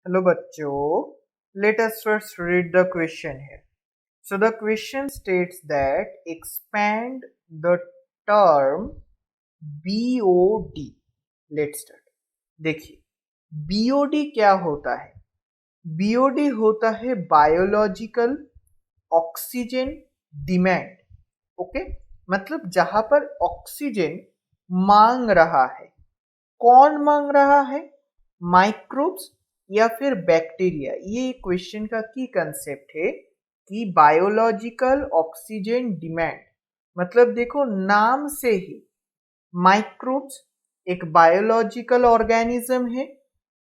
Hello bachcho, let us first read the question here. So the question states that expand the term BOD. Let's start. देखिए BOD क्या होता है? BOD होता है biological oxygen demand. Okay, मतलब जहां पर ऑक्सीजन मांग रहा है. कौन मांग रहा है? माइक्रोब्स या फिर बैक्टीरिया? ये क्वेश्चन का की कंसेप्ट है कि बायोलॉजिकल ऑक्सीजन डिमांड मतलब देखो नाम से ही माइक्रोब्स एक बायोलॉजिकल ऑर्गेनिज्म है.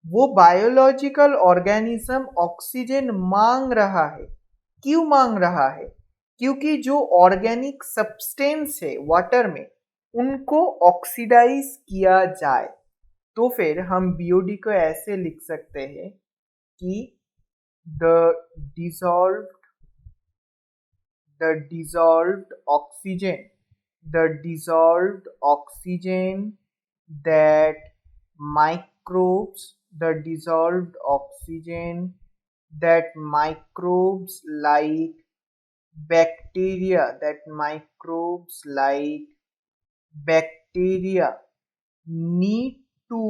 वो बायोलॉजिकल ऑर्गेनिज्म ऑक्सीजन मांग रहा है. क्यों मांग रहा है? क्योंकि जो ऑर्गेनिक सब्सटेंस है वाटर में उनको ऑक्सीडाइज किया जाए. तो फिर हम बीओडी को ऐसे लिख सकते हैं कि the dissolve the dissolved oxygen the dissolved oxygen that microbes the dissolved oxygen that microbes like bacteria need to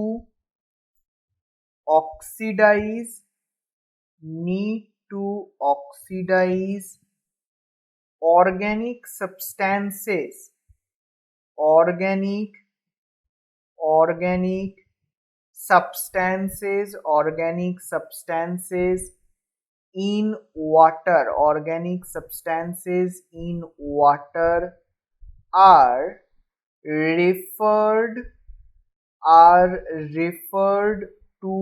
oxidize need to oxidize organic substances organic organic substances in water are referred are referred to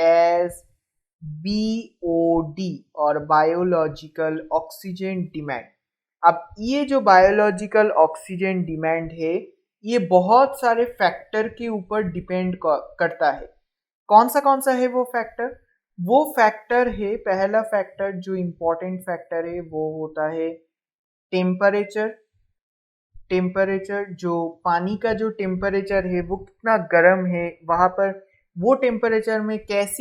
as BOD और biological oxygen demand. अब ये जो biological oxygen demand है ये बहुत सारे factor के ऊपर डिपेंड करता है. कौन सा है वो फैक्टर? वो फैक्टर है, पहला फैक्टर जो इम्पोर्टेंट फैक्टर है वो होता है टेम्परेचर. जो पानी का जो टेम्परेचर है वो कितना गर्म है वहां पर, वो टेम्परेचर में किस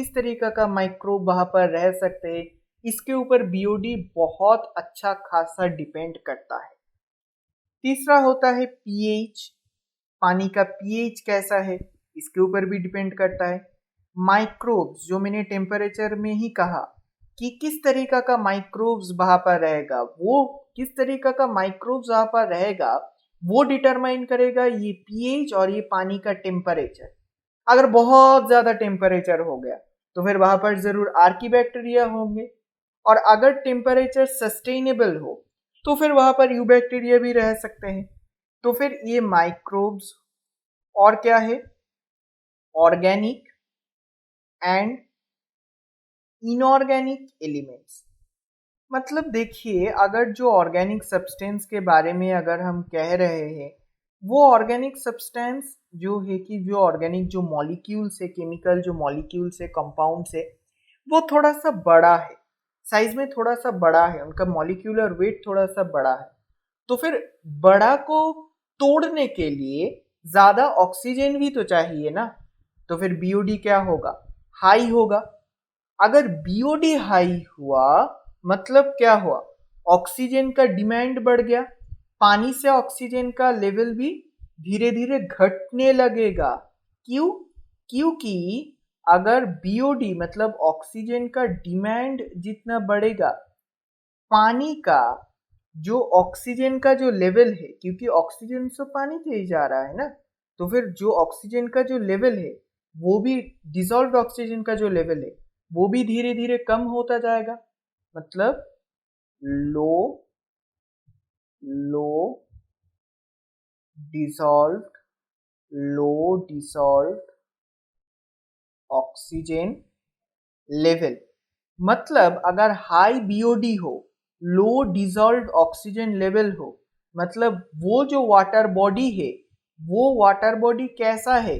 तरीका का माइक्रोब वहां पर रह सकते हैं, इसके ऊपर बीओडी बहुत अच्छा खासा डिपेंड करता है. तीसरा होता है पीएच. पानी का पीएच कैसा है इसके ऊपर भी डिपेंड करता है. माइक्रोब्स जो मैंने टेम्परेचर में ही कहा कि किस तरीका का माइक्रोब्स वहां पर रहेगा, वो किस तरीका का माइक्रोब्स वहां पर रहेगा वो डिटरमाइन करेगा ये पीएच और ये पानी का टेम्परेचर. अगर बहुत ज्यादा टेम्परेचर हो गया तो फिर वहां पर जरूर आर्कीबैक्टीरिया होंगे, और अगर टेम्परेचर सस्टेनेबल हो तो फिर वहां पर यू बैक्टीरिया भी रह सकते हैं. तो फिर ये माइक्रोब्स और क्या है? Organic and inorganic elements. मतलब देखिए अगर जो ऑर्गेनिक सब्सटेंस के बारे में अगर हम कह रहे हैं, वो ऑर्गेनिक सब्सटेंस जो है कि जो ऑर्गेनिक जो मॉलिक्यूल्स है, केमिकल जो मॉलिक्यूल्स है, कंपाउंड्स है, वो थोड़ा सा बड़ा है, साइज में थोड़ा सा बड़ा है, उनका मॉलिक्यूलर वेट थोड़ा सा बड़ा है. तो फिर बड़ा को तोड़ने के लिए ज्यादा ऑक्सीजन भी तो चाहिए ना. तो फिर बीओडी क्या होगा? हाई होगा. अगर बीओडी हाई हुआ मतलब क्या हुआ? ऑक्सीजन का डिमांड बढ़ गया. पानी से ऑक्सीजन का लेवल भी धीरे धीरे घटने लगेगा. क्यों? क्योंकि अगर बीओडी मतलब ऑक्सीजन का डिमांड जितना बढ़ेगा, पानी का जो ऑक्सीजन का जो लेवल है, क्योंकि ऑक्सीजन से पानी से ही जा रहा है ना, तो फिर जो ऑक्सीजन का जो लेवल है वो भी, डिसॉल्व्ड ऑक्सीजन का जो लेवल है वो भी धीरे धीरे कम होता जाएगा. मतलब लो लो डिसॉल्व्ड लो डिसॉल्व्ड ऑक्सीजन लेवल. मतलब अगर हाई बीओडी हो, लो डिसॉल्व्ड ऑक्सीजन लेवल हो, मतलब वो जो वाटर बॉडी है वो वाटर बॉडी कैसा है?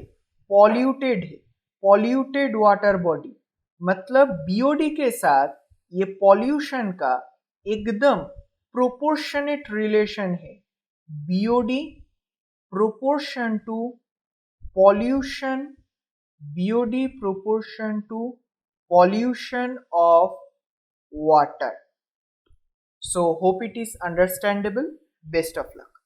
पॉल्यूटेड है. पॉल्यूटेड वाटर बॉडी मतलब बीओडी के साथ ये पॉल्यूशन का एकदम प्रोपोर्शनेट रिलेशन है. BOD proportion to pollution BOD proportion to pollution of water. So hope it is understandable. Best of luck.